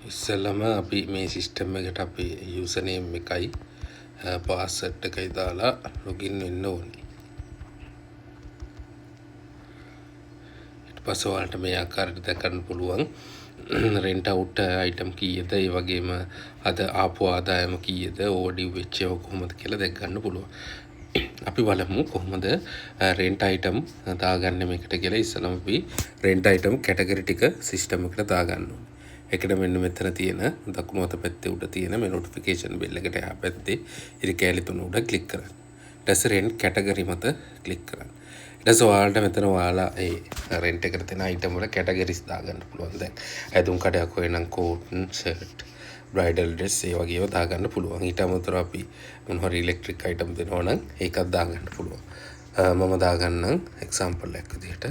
ඉස්සෙල්ලම අපි මේ සිස්ටම් එකට අපේ යූසර් නේම් එකයි පාස්වර්ඩ් එකයි දාලා ලොගින් වෙන්න ඕනේ. ඊට පස්සේ ඔයාලට මේ ආකාරයට දැකන්න පුළුවන් රෙන්ට් අවුට් අයිටම් කීයද, ඒ වගේම අද ආපු ආදායම කීයද, ඕවර්ඩිව් වෙච්ච ඒවා කොහොමද කියලා දැක් ගන්න පුළුවන්. අපි බලමු කොහොමද රෙන්ට් අයිටම් දාගන්නේ මේකට කියලා. ඉස්සෙල්ලම අපි රෙන්ට් අයිටම් කැටගරි ටික සිස්ටම් එකට දාගන්න ඕනේ. එකට මෙන්න මෙතන තියෙන දකුණු අත පැත්තේ උඩ තියෙන මේ නොටිෆිකේෂන් බෙල් එකට එහා පැත්තේ ඉරි කැලි තුන උඩ ක්ලික් කරන්න. ඊට පස්සේ රෙන්ට් කැටගරි මත ක්ලික් කරන්න. ඊට පස්සේ ඔයාලට මෙතන ඔයාලා ඒ රෙන්ට් එකට තියෙන අයිටම් වල කැටගරිස් දාගන්න පුළුවන්. දැන් ඇඳුම් කඩයක් හොයනම් කෝටන්, ෂර්ට්, බ්‍රයිඩල් ඩ්‍රෙස් ඒ වගේ ඒවා දාගන්න පුළුවන්. ඊට අමතරව අපි මොන හරි ඉලෙක්ට්‍රික් අයිටම් දෙනවා නම් ඒකත් දාගන්න පුළුවන්. මම දාගන්නම් එක්සැම්පල් එකක් විදිහට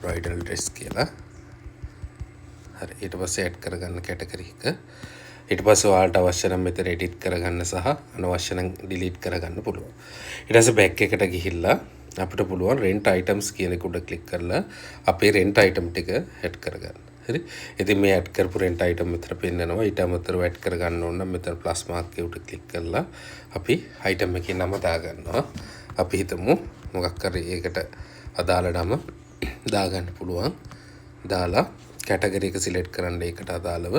බ්‍රයිඩල් ඩ්‍රෙස් කියලා. හරි, ඊට පස්සේ ඇඩ් කරගන්න කැටගරි එක. ඊට පස්සේ ඔයාලට අවශ්‍ය නම් මෙතන එඩිට් කරගන්න සහ අනවශ්‍ය නම් ඩිලීට් කරගන්න පුළුවන්. ඊට පස්සේ බෑක් එකට ගිහිල්ලා අපිට පුළුවන් රෙන්ට් අයිටම්ස් කියන එක උඩ ක්ලික් කරලා අපේ රෙන්ට් අයිටම් ටික ඇඩ් කරගන්න. හරි. ඉතින් මේ ඇඩ් කරපු රෙන්ට් අයිටම් මෙතන පෙන්නනවා. ඊට අමතරව ඇඩ් කරගන්න ඕන නම් මෙතන ප්ලස් මාක් එක උඩ ක්ලික් කරලා අපි අයිටම් එකේ නම දාගන්නවා. අපි හිතමු මොකක් හරි ඒකට අදාළ නම දාගන්න පුළුවන්. දාලා කැටගරි එක සිලෙක්ට් කරන්න ඒකට අදාළව.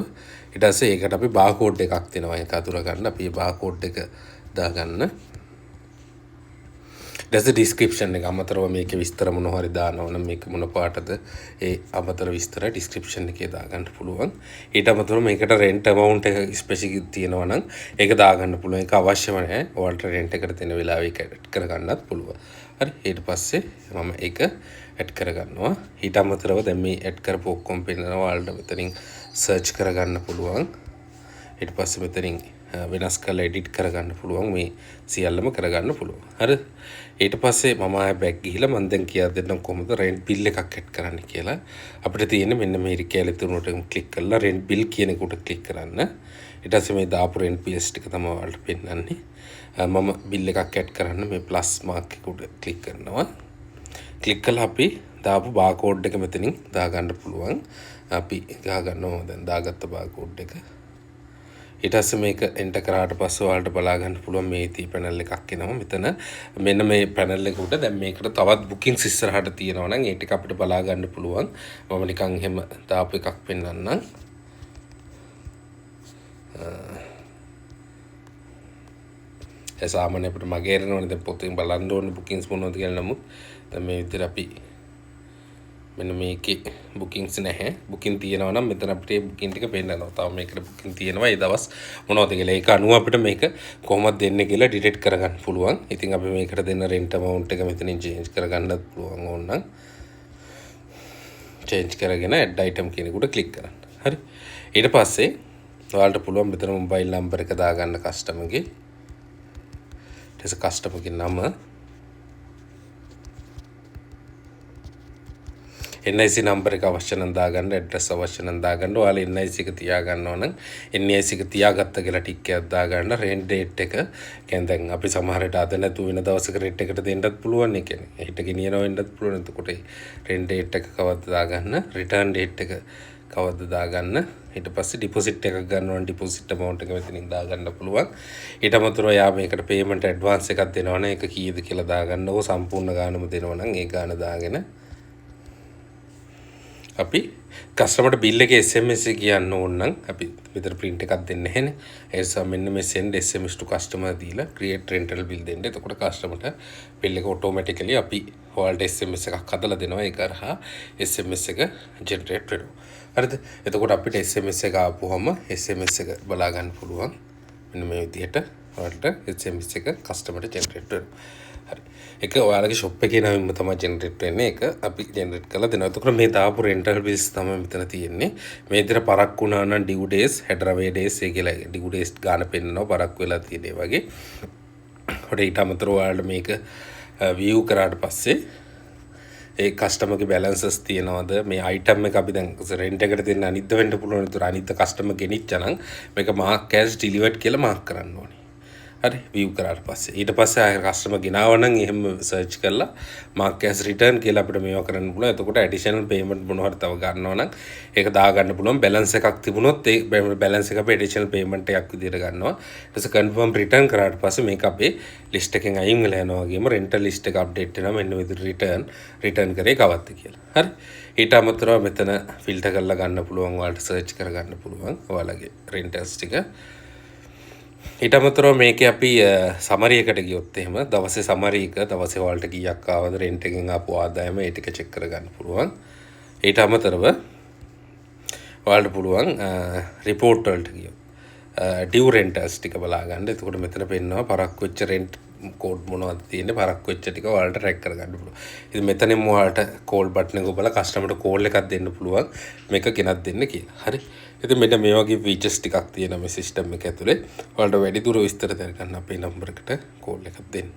ඊට පස්සේ ඒකට අපි බාකෝඩ් එකක් දෙනවා. ඒක අතුර ගන්න අපි බාකෝඩ් එක දාගන්න. ඊට පස්සේ ඩිස්ක්‍රිප්ෂන් එක අමතරව මේකේ විස්තර මොන හරි දානවා නම් මේක මොන පාටද ඒ අමතර විස්තර ඩිස්ක්‍රිප්ෂන් එකේ දාගන්න පුළුවන්. ඊට අමතරව මේකට රෙන්ට් amount එක ස්පෙસિෆික් තියෙනවා නම් ඒක දාගන්න පුළුවන්. ඒක අවශ්‍යම නැහැ. ඔයාලට රෙන්ට් එකට තියෙන වෙලාවෙ ඒක ඇඩ් කරගන්නත් පුළුවන්. හරි. ඊට පස්සේ මම ඒක ඇඩ් කරගන්නවා. ඊට අමතරව දැන් මේ ඇඩ් කරපු ඔක්කොම පෙන්නනවා. ඔයාලට මෙතනින් සර්ච් කරගන්න පුළුවන්. ඊට පස්සේ මෙතනින් වෙනස් කරලා එඩිට් කරගන්න පුළුවන්. මේ සියල්ලම කරගන්න පුළුවන්. හරි. ඊට පස්සේ මම ආයෙ බෑක් ගිහිල්ලා මම දැන් කියා දෙන්නම් කොහොමද රෙන්ට් බිල් එකක් ඇඩ් කරන්න කියලා. අපිට තියෙන්නේ මෙන්න මේ රිකැලි තුනට ක්ලික් කරලා රෙන්ට් බිල් කියන එකට ක්ලික් කරන්න. ඊට පස්සේ මේ දාපු රෙන්ට් PS ටික තමයි ඔයාලට පෙන්නන්නේ. මම බිල් එකක් ඇඩ් කරන්න මේ ප්ලස් මාක් එක උඩ ක්ලික් කරනවා. ක්ලික් කළා අපි දාපු බාකෝඩ් එක මෙතනින් දාගන්න පුළුවන්. අපි ගහගන්නවා දැන් දාගත්ත බාකෝඩ් එක. ඊට පස්සේ මේක එන්ටර් කරාට පස්සේ ඔයාලට බලා ගන්න පුළුවන් මේ ටී පැනල් එකක් එනවා. මෙතන මෙන්න මේ පැනල් එක උඩ දැන් මේකට තවත් බුකින්ග්ස් ඉස්සරහට තියෙනවා නම් ඒ ටික අපිට බලා ගන්න පුළුවන්. මම නිකන් එහෙම දාපු එකක් පෙන්නන්නම්. ඒ සාමාන්‍ය අපිට මගේ එරනවනේ දැන් පොතෙන් බලන්න ඕනේ බුකින්ග්ස් මොනවද කියලා. නමුත් දැන් මේ විදිහට අපි මෙන්න මේකේ බුකින්ග්ස් නැහැ. බුකින් තියෙනවා නම් මෙතන අපිට ඒ බුකින් ටික පෙන්නනවා. තව මේකට බුකින් තියෙනවා. ඒ දවස් මොනවද කියලා. ඒක අනුව අපිට මේක කොහොමද දෙන්නේ කියලා ඩිටෙක්ට් කරගන්න පුළුවන්. ඉතින් අපි මේකට දෙන්න රෙන්ට් amount එක මෙතනින් චේන්ජ් කරගන්නත් පුළුවන් ඕනනම්. චේන්ජ් කරගෙන add item කියන එකට ක්ලික් කරන්න. හරි. ඊට පස්සේ ඔයාලට පුළුවන් මෙතන මොබයිල් නම්බර් එක දාගන්න කස්ටමර්ගේ. ඊට පස්සේ කස්ටමර්ගේ නම NIC නම්බර් එක අවශ්‍ය නම් දාගන්න, ඇඩ්‍රස් අවශ්‍ය නම් දාගන්න. ඔයාලා NIC එක තියා ගන්නවා නම් NIC එක තියාගත්ත කියලා ටික් එකක් දාගන්න. රෙන්ට් ඩේට් එක කියන්නේ දැන් අපි සමහර විට අද නැතු වෙන දවසක රෙන්ට් එකට දෙන්නත් පුළුවන්. ඒ කියන්නේ හිට ගෙනියනවා වෙන්නත් පුළුවන්. එතකොට රෙන්ට් ඩේට් එක කවද්ද දාගන්න, රිටර්න් ඩේට් එක කවද්ද දාගන්න. ඊට පස්සේ ඩිපොසිට් එකක් ගන්නවා නම් ඩිපොසිට් amount එක මෙතනින් දාගන්න පුළුවන්. ඊට අමතරව යා මේකට පේමන්ට් ඇඩ්වාන්ස් එකක් දෙනවා නම් ඒක කීයද කියලා දාගන්න. ඕක සම්පූර්ණ ගානම දෙනවා නම් ඒ ගාන දාගෙන අපි කස්ටමර්ට බිල් එකේ SMS එක කියන්න ඕන නම් අපි විතර print එකක් දෙන්න නැහැනේ. ඒ නිසා මෙන්න මේ send SMS to customer දීලා create rental bill දෙන්න. එතකොට කස්ටමර්ට බිල් එක automatically අපි ඔයාලට SMS එකක් හදලා දෙනවා. ඒක කරහා SMS එක generate වෙනවා. හරිද? එතකොට අපිට SMS එක ආපුවම SMS එක බලා ගන්න පුළුවන්. මෙන්න මේ විදිහට ඔයාලට SMS එක කස්ටමර්ට generate වෙනවා. හරි. ඒක ඔයාලගේ shop එකේ නමින්ම තමයි generate වෙන්නේ. ඒක අපි generate කරලා දෙනවා. එතකොට මේ දාපු rental bills තමයි මෙතන තියෙන්නේ. මේ විදිහට පරක් වුණා නම් due days, header away days ඒ කියලා due days ගාන පෙන්නනවා. පරක් වෙලා තියෙන ඒ වගේ. ඊට අමතරව ඔයාලට මේක view කරාට පස්සේ ඒ කස්ටමර්ගේ බැලන්සස් තියනවාද මේ අයිටම් එක අපි දැන් රෙන්ට් එකට දෙන්න අනිද්ද වෙන්න පුළුවන්. ඒතර අනිද්ද කස්ටමර් ගෙනිච්චා නම් මේක මාක් කෑෂ් ඩිලිවර්ඩ් කියලා මාක් කරන්න ඕනේ. හරි view කරාට පස්සේ ඊට පස්සේ ආයෙ කස්ටමර් ගෙනාව නම් එහෙම සර්ච් කරලා mark as return කියලා අපිට මේවා කරන්න පුළුවන්. එතකොට additional payment මොනවා හරි තව ගන්නවා නම් ඒක දාගන්න පුළුවන්. balance එකක් තිබුණොත් ඒ balance එක අපේ additional payment එකක් විදිහට ගන්නවා. ඊට පස්සේ confirm return කරාට පස්සේ මේක අපේ list එකෙන් අයින් වෙලා යනවා වගේම rental list එක update වෙනවා මෙන්න විදිහට return කරේ කවද්ද කියලා. හරි. ඊට අමතරව මෙතන filter කරලා ගන්න පුළුවන්. ඔයාලට search කරගන්න පුළුවන්. ඔයාලගේ rentals ටික ඊට අමතරව මේකේ අපි සමරි එකට ගියොත් එහෙම දවසේ සමරි එක දවසේ වලට කීයක් ආවද රෙන්ට් එකෙන් ආපු ආදායම ඒ ටික චෙක් කරගන්න පුළුවන්. ඊට අමතරව ඔයාලට පුළුවන් report වලට ගියොත් due rentals ටික බලා ගන්න. එතකොට මෙතන පෙන්නනවා පරක්කු වෙච්ච rent code මොනවද තියෙන්නේ පරක්කු වෙච්ච ටික ඔයාලට track කරගන්න පුළුවන්. ඉතින් මෙතනින් ඔයාලට call button එක ඔබලා customer ට call එකක් දෙන්න පුළුවන් මේක ගෙනත් දෙන්න කියලා. හරි. ඉතින් මෙන්න මේ වගේ features ටිකක් තියෙනවා මේ system එක ඇතුලේ. ඔයාලට වැඩි දුර විස්තර දැනගන්න අපේ number එකට call එකක් දෙන්න.